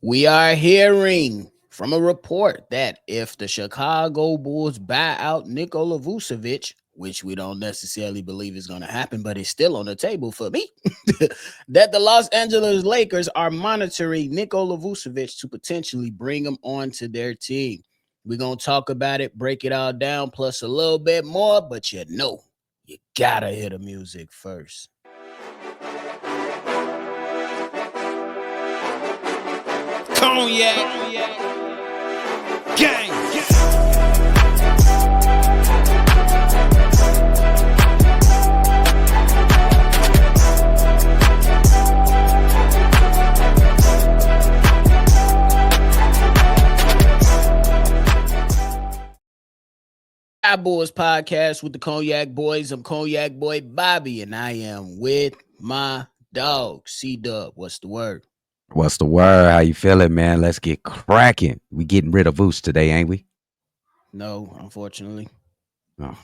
We are hearing from a report that if the Chicago Bulls buy out Nikola Vucevic, which we don't necessarily believe is going to happen, but it's still on the table for me, that the Los Angeles Lakers are monitoring Nikola Vucevic to potentially bring him onto their team. We're going to talk about it, break it all down, plus a little bit more, but you got to hear the music first. Cognac. Gang. Boys podcast with the Cognac Boys. I'm Cognac Boy Bobby, and I am with my dog, CDubb. What's the word? What's the word? How you feeling, man? Let's get cracking. We getting rid of Vooch today, ain't we? No, unfortunately. Oh.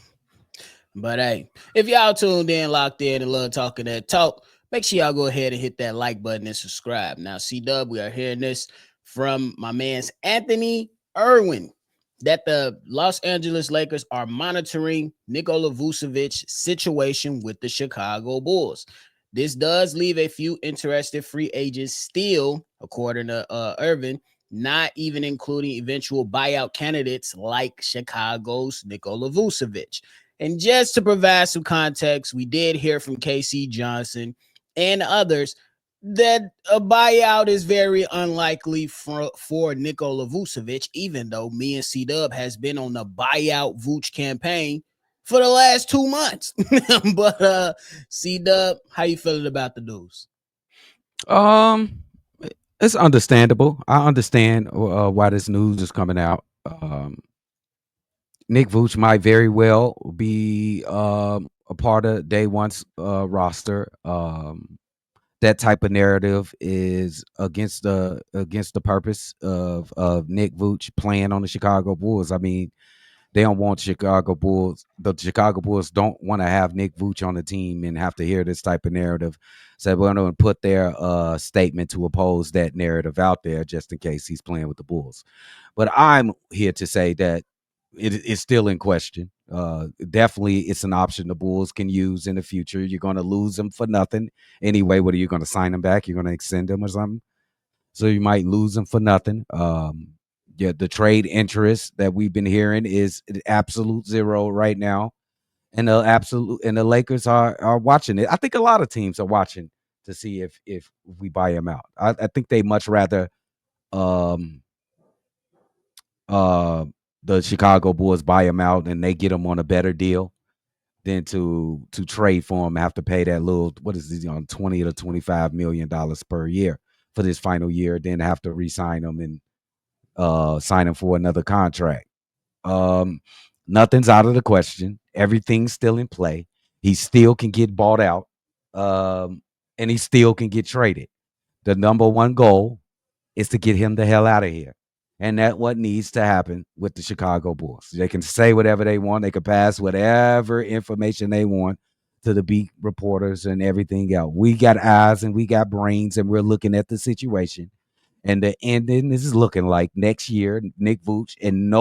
But hey, if y'all tuned in, locked in, and love talking that talk, make sure y'all go ahead and hit that like button and subscribe. Now, CDubb, we are hearing this from my man's Anthony Irwin, that the Los Angeles Lakers are monitoring Nikola Vucevic's situation with the Chicago Bulls. This does leave a few interested free agents still, according to Irvin, not even including eventual buyout candidates like Chicago's Nikola Vucevic. And just to provide some context, we did hear from KC Johnson and others that a buyout is very unlikely for Nikola Vucevic, even though me and CDubb has been on the buyout Vooch campaign for the last 2 months. But CDubb, how you feeling about the news? It's understandable. I understand why this news is coming out. Nick Vooch might very well be a part of day one's roster. That type of narrative is against the purpose of Nick Vooch playing on the Chicago Bulls. I mean, they don't want Chicago Bulls. The Chicago Bulls don't want to have Nick Vooch on the team and have to hear this type of narrative. So we're going to put their statement to oppose that narrative out there just in case he's playing with the Bulls. But I'm here to say that it is still in question. Definitely, it's an option the Bulls can use in the future. You're going to lose them for nothing anyway. Whether you're going to sign them back, you're going to extend them or something. So you might lose them for nothing. Yeah, the trade interest that we've been hearing is absolute zero right now, and the Lakers are watching it. I think a lot of teams are watching to see if we buy him out. I think they much rather um the Chicago Bulls buy him out and they get him on a better deal than to trade for him, have to pay that little, what is this, on $20 to $25 million per year for this final year, then have to re-sign him and sign him for another contract. Nothing's out of the question. Everything's still in play. He still can get bought out, and he still can get traded. The number one goal is to get him the hell out of here. And that's what needs to happen with the Chicago Bulls. They can say whatever they want. They can pass whatever information they want to the beat reporters and everything else. We got eyes and we got brains, and we're looking at the situation. And the ending is looking like next year, Nick Vooch, and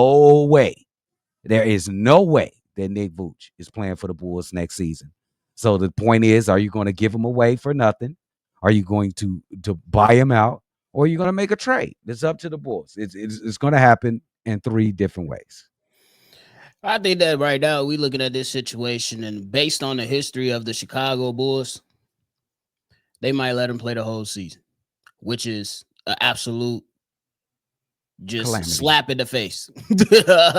there is no way that Nick Vooch is playing for the Bulls next season. So the point is, are you going to give him away for nothing? Are you going to buy him out? Or are you going to make a trade? It's up to the Bulls. It's going to happen in three different ways. I think that right now we're looking at this situation, and based on the history of the Chicago Bulls, they might let him play the whole season, which is an absolute just Calamity. slap in the face.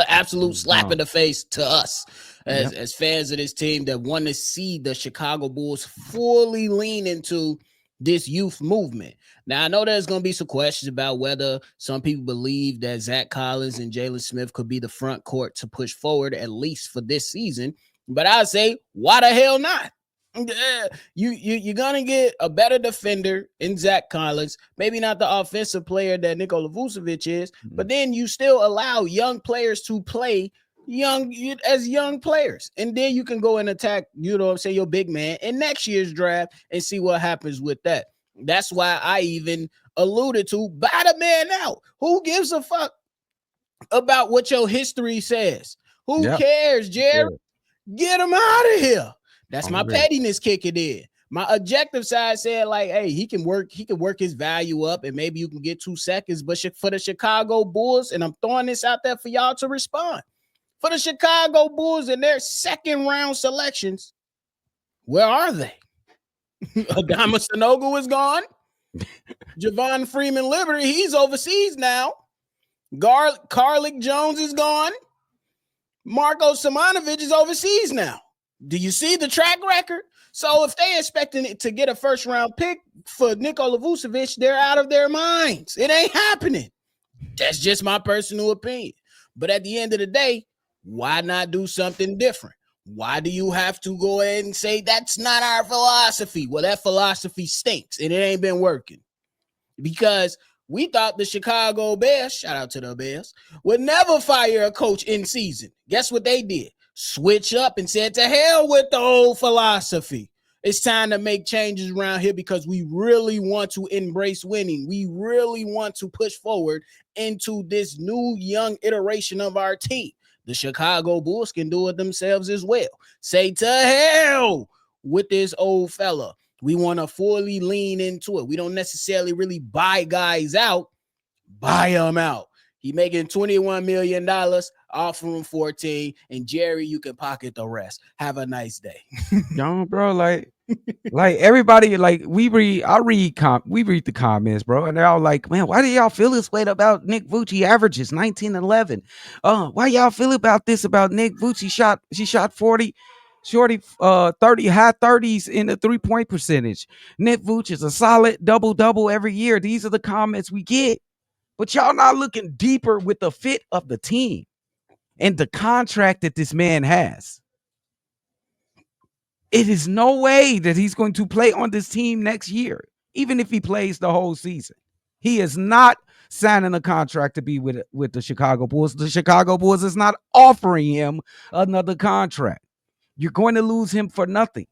Absolute slap in the face to us as fans of this team that want to see the Chicago Bulls fully lean into this youth movement. Now, I know there's going to be some questions about whether some people believe that Zach Collins and Jalen Smith could be the front court to push forward, at least for this season. But I say, why the hell not? You're gonna get a better defender in Zach Collins, maybe not the offensive player that Nikola Vucevic is, but then you still allow young players to play young players, and then you can go and attack, your big man in next year's draft and see what happens with that. That's why I even alluded to buy the man out. Who gives a fuck about what your history says? Who Yeah, cares, Jerry? yeah, Get him out of here. That's on the my real. pettiness kicking in. My objective side said, like, hey, he can work his value up, and maybe you can get 2 seconds. But for the Chicago Bulls, and I'm throwing this out there for y'all to respond. For the Chicago Bulls and their second round selections, where are they? Adama Sanogo is gone. Javon Freeman Liberty, he's overseas now. Carlick Jones is gone. Marko Simonovic is overseas now. Do you see the track record? So if they expecting it to get a first round pick for Nikola Vucevic, they're out of their minds. It ain't happening. That's just my personal opinion. But at the end of the day, why not do something different? Why do you have to go ahead and say that's not our philosophy? Well, that philosophy stinks and it ain't been working. Because we thought the Chicago Bears, shout out to the Bears, would never fire a coach in season. Guess what they did? Switch up and said, to hell with the old philosophy. It's time to make changes around here because we really want to embrace winning. We really want to push forward into this new young iteration of our team. The Chicago Bulls can do it themselves as well. Say to hell with this old fella. We want to fully lean into it. We don't necessarily really buy guys out, buy them out. He making $21 million, offer him 14, and Jerry, you can pocket the rest. Have a nice day. Young bro, like everybody, like we read the comments, bro, and they're all like, man, why do y'all feel this way about Nick Vucci averages 19-11? Why y'all feel about this about Nick Vucci shot 40 shorty 30 high 30s in the 3-point percentage. Nick Vucci is a solid double every year. These are the comments we get. But y'all not looking deeper with the fit of the team and the contract that this man has. It is no way that he's going to play on this team next year, even if he plays the whole season. He is not signing a contract to be with the Chicago Bulls. The Chicago Bulls is not offering him another contract. You're going to lose him for nothing.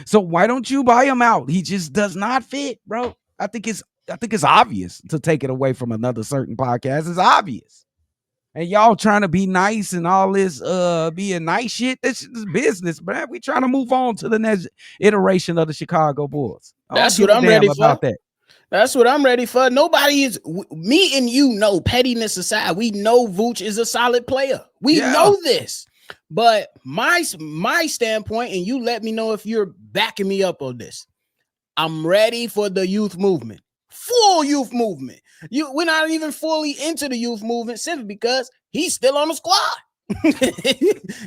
So why don't you buy him out? He just does not fit, bro. I think it's obvious to take it away from another certain podcast. It's obvious. And y'all trying to be nice and all this being nice shit. This is business, man. We trying to move on to the next iteration of the Chicago Bulls. I don't That's give what a I'm damn ready for. about that. That's what I'm ready for. Nobody is, me and you know, pettiness aside, we know Vooch is a solid player. We know this. But my standpoint, and you let me know if you're backing me up on this. I'm ready for the youth movement. Full youth movement. We're not even fully into the youth movement simply because he's still on the squad.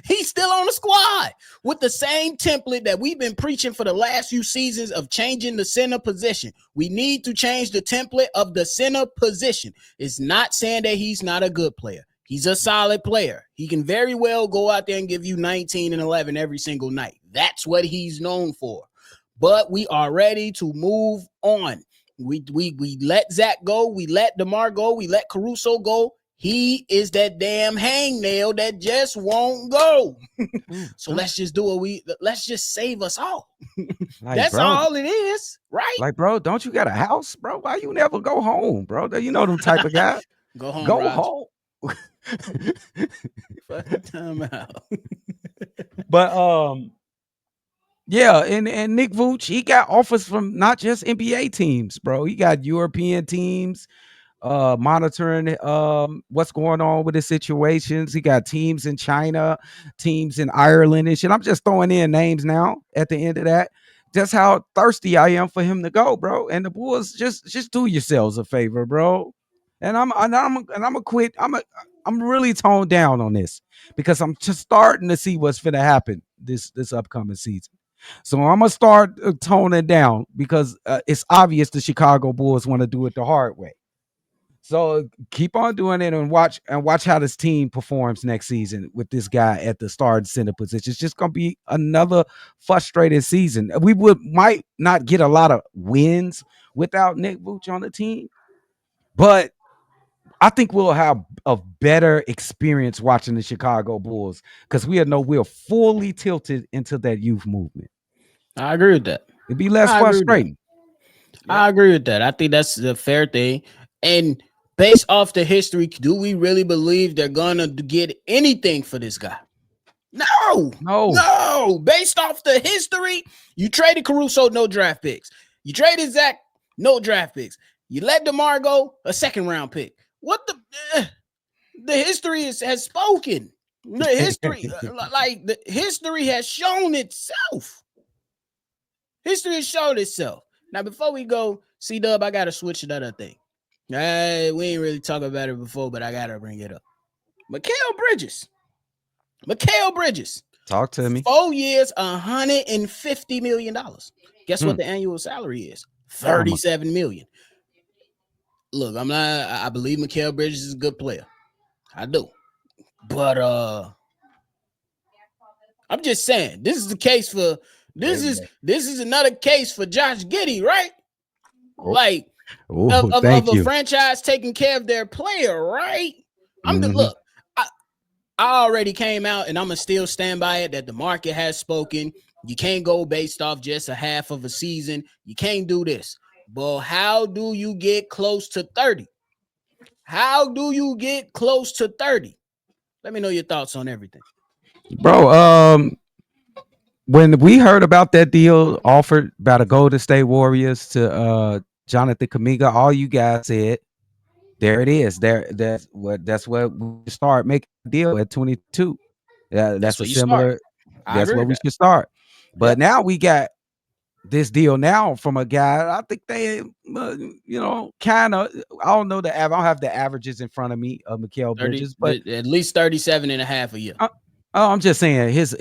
He's still on the squad with the same template that we've been preaching for the last few seasons of changing the center position. We need to change the template of the center position. It's not saying that he's not a good player. He's a solid player. He can very well go out there and give you 19 and 11 every single night. That's what he's known for. But we are ready to move on. We let Zach go. We let DeMar go. We let Caruso go. He is that damn hangnail that just won't go. So let's just do let's just save us all. Like, that's bro, all it is, right? Like, bro, don't you got a house, bro? Why you never go home, bro? You know them type of guy. Go home, go Roger. home. Fucking time out. But yeah, and Nick Vooch, he got offers from not just NBA teams, bro. He got European teams monitoring what's going on with the situations. He got teams in China, teams in Ireland and shit. I'm just throwing in names now at the end of that. Just how thirsty I am for him to go, bro. And the Bulls, just do yourselves a favor, bro. And I'm a quit. I'm really toned down on this because I'm just starting to see what's gonna happen this upcoming season. So I'm gonna start toning down because it's obvious the Chicago Bulls want to do it the hard way. So keep on doing it and watch how this team performs next season with this guy at the starting center position. It's just gonna be another frustrated season. We might not get a lot of wins without Nick Vooch on the team, but I think we'll have a better experience watching the Chicago Bulls because we're fully tilted into that youth movement. I agree with that. It'd be less frustrating. I agree with that. I think that's the fair thing. And based off the history, do we really believe they're gonna get anything for this guy? No, No. no. Based off the history, you traded Caruso, no draft picks. You traded Zach, no draft picks. You let DeMar go, a second round pick. What the history has spoken. The history, like the history has shown itself. History has shown itself. Now, before we go, CDubb, I gotta switch another thing. We ain't really talked about it before, but I gotta bring it up. Mikal Bridges. Mikal Bridges. Talk to me. 4 years, $150 million. Guess what Hmm. the annual salary is? How much? $37 million. Look, I believe Mikal Bridges is a good player. I do. But I'm just saying, this is the case for this is another case for Josh Giddey, right? Like Oh, of thank a you. franchise taking care of their player, right? Mhm. Look, I already came out and I'm gonna still stand by it that the market has spoken. You can't go based off just a half of a season. You can't do this. But how do you get close to 30? How do you get close to 30? Let me know your thoughts on everything. Bro, when we heard about that deal offered by the Golden State Warriors to Jonathan Kaminga, all you guys said, there it is. That's what we start making a deal at 22. That's That's a where you start. similar. I That's agree where with we that. should start. But Yep. now we got this deal now from a guy. I think they, kind of. I don't know the. I don't have the averages in front of me of Mikal 30, Bridges, but at least 37 and a half a year. I'm just saying his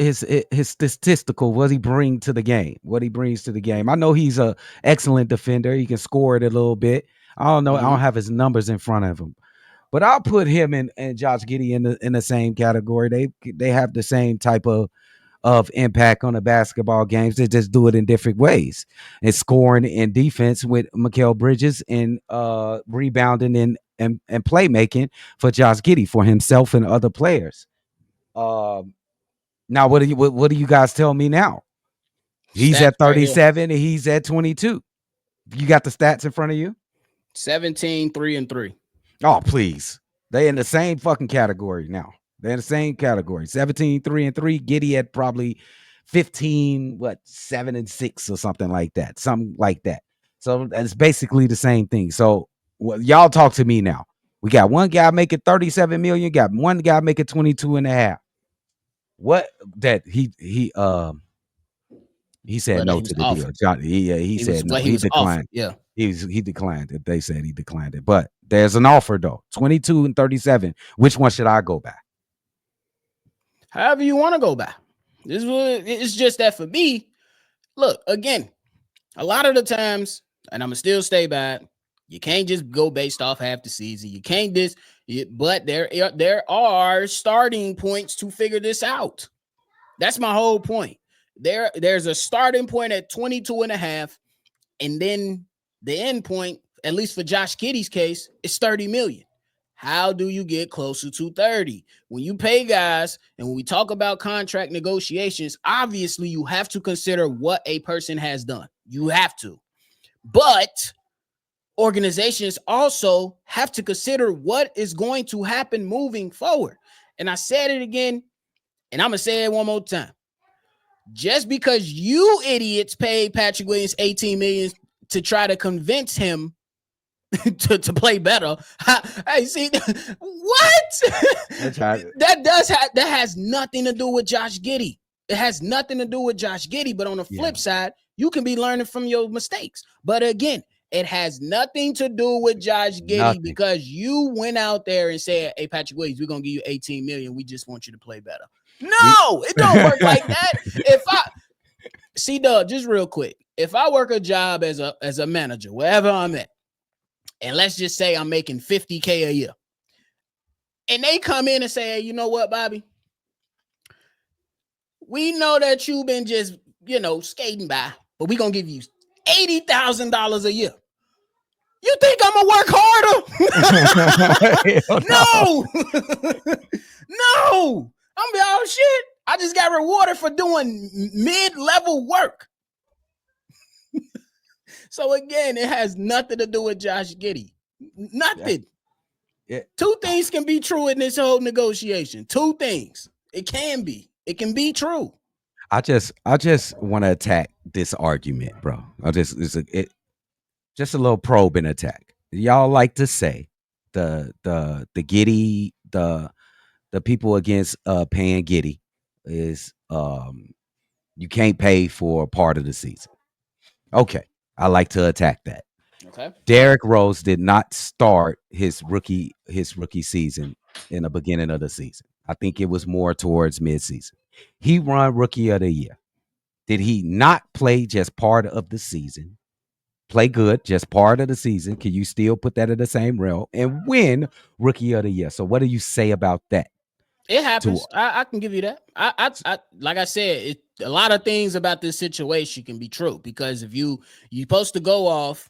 statistical, what he bring to the game, what he brings to the game. I know he's a excellent defender. He can score it a little bit. I don't know. I don't have his numbers in front of him, but I'll put him and Josh Giddey in the same category. They have the same type of impact on the basketball games. They just do it in different ways. And scoring and defense with Mikal Bridges and rebounding and playmaking for Josh Giddey for himself and other players. Now, what do you guys tell me now? He's Stats at right here. 37 and he's at 22. You got the stats in front of you? 17, 3 and 3. Oh, please. They in the same fucking category now. They're in the same category. 17, 3 and 3. Giddey at probably 15, 7 and 6 or something like that. Something like that. So it's basically the same thing. So y'all talk to me now. We got one guy making 37 million, got one guy making 22 and a half. What that he said But no he to was the deal. offered. He said no. He He was offered. declined. Yeah. He declined it. They said he declined it. But there's an offer though. 22 and 37. Which one should I go by? However you want to go by. It's just that for me, look, again, a lot of the times, and I'm gonna still stay by it, you can't just go based off half the season. You can't but there are starting points to figure this out. That's my whole point. There's a starting point at 22 and a half, and then the end point, at least for Josh Giddey's case, is 30 million. How do you get closer to 30? When you pay guys and when we talk about contract negotiations, obviously you have to consider what a person has done. You have to. But organizations also have to consider what is going to happen moving forward. And I said it again, and I'm going to say it one more time. Just because you idiots paid Patrick Williams $18 million to try to convince him to play better. Hey, see what? That has nothing to do with Josh Giddey. It has nothing to do with Josh Giddey. But on the flip side, you can be learning from your mistakes. But again, it has nothing to do with Josh Giddey because you went out there and said, "Hey, Patrick Williams, we're gonna give you 18 million. We just want you to play better." No, it don't work like that. If I CDubb, just real quick, if I work a job as a manager, wherever I'm at, and let's just say I'm making 50K a year, and they come in and say, "Hey, you know what, Bobby? We know that you've been just, skating by, but we're going to give you $80,000 a year." You think I'm going to work harder? No. No. I'm be all shit. I just got rewarded for doing mid-level work. So again, it has nothing to do with Josh Giddey. Nothing. Yeah. Two things can be true in this whole negotiation. Two things. It can be. It can be true. I just want to attack this argument, bro. Just a little probing attack. Y'all like to say the Giddey, the people against paying Giddey is you can't pay for part of the season. Okay. I like to attack that. Okay. Derrick Rose did not start his rookie season in the beginning of the season. I think it was more towards midseason. He won Rookie of the Year. Did he not play just part of the season? Play good, just part of the season. Can you still put that in the same realm and win Rookie of the Year? So what do you say about that? It happens. I can give you that. I like I said, a lot of things about this situation can be true because if you're supposed to go off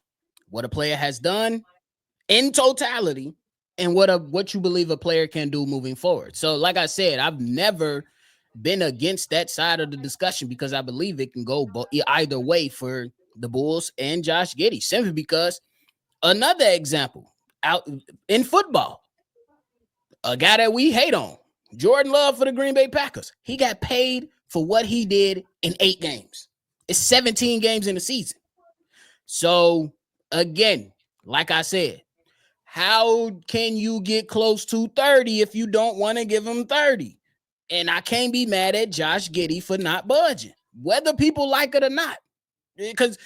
what a player has done in totality and what you believe a player can do moving forward. So, like I said, I've never been against that side of the discussion because I believe it can go either way for the Bulls and Josh Giddey. Simply because another example out in football, a guy that we hate on, Jordan Love for the Green Bay Packers. He got paid for what he did in 8 games. It's 17 games in the season. So, again, like I said, how can you get close to 30 if you don't want to give him 30? And I can't be mad at Josh Giddey for not budging, whether people like it or not. Because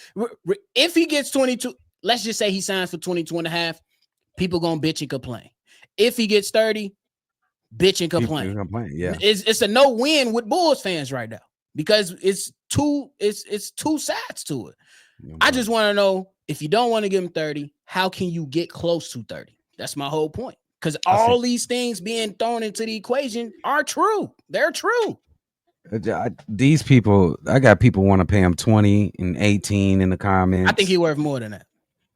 if he gets 22, let's just say he signs for 22 and a half, people going to bitch and complain. If he gets 30, bitch and complain. Yeah. It's a no-win with Bulls fans right now because it's two sides to it. I just want to know, if you don't want to give him 30, how can you get close to 30? That's my whole point. Because all these things being thrown into the equation are true. They're true. These people, I got people want to pay him 20 and 18 in the comments. I think he's worth more than that.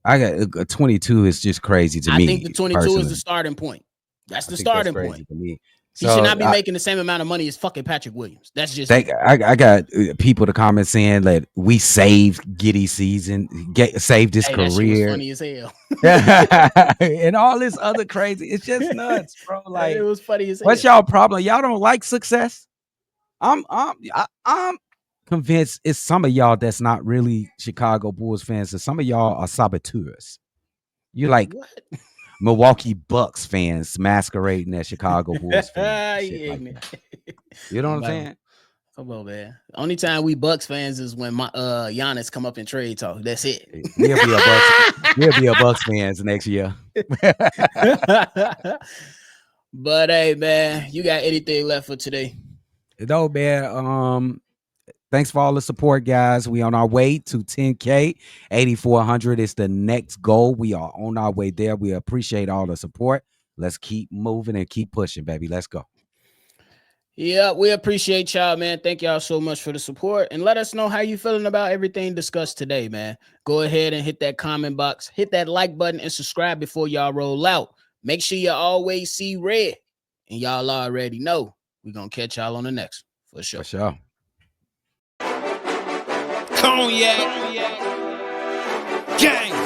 I got 22 is just crazy to me. I think the 22 personally is the starting point. That's the starting point. To me. He should not be making the same amount of money as fucking Patrick Williams. That's just. I got people to comment saying that we saved Giddey's season, saved his career. That shit was funny as hell. And all this other crazy. It's just nuts, bro. Like, it was funny as hell. What's y'all problem? Y'all don't like success? I'm convinced it's some of y'all that's not really Chicago Bulls fans, and some of y'all are saboteurs. You like what? Milwaukee Bucks fans masquerading as Chicago Bulls fans. Yeah, like you know what I'm saying? Come on, man. Only time we Bucks fans is when my Giannis come up in trade talk. That's it. We'll be a Bucks fans next year. But hey, man, you got anything left for today? No, man. Thanks for all the support, guys. We on our way to 10K. 8,400 is the next goal. We are on our way there. We appreciate all the support. Let's keep moving and keep pushing, baby. Let's go. Yeah, we appreciate y'all, man. Thank y'all so much for the support. And let us know how you feeling about everything discussed today, man. Go ahead and hit that comment box. Hit that like button and subscribe before y'all roll out. Make sure you always see red. And y'all already know we're going to catch y'all on the next. For sure. For sure. Cognac. Gang.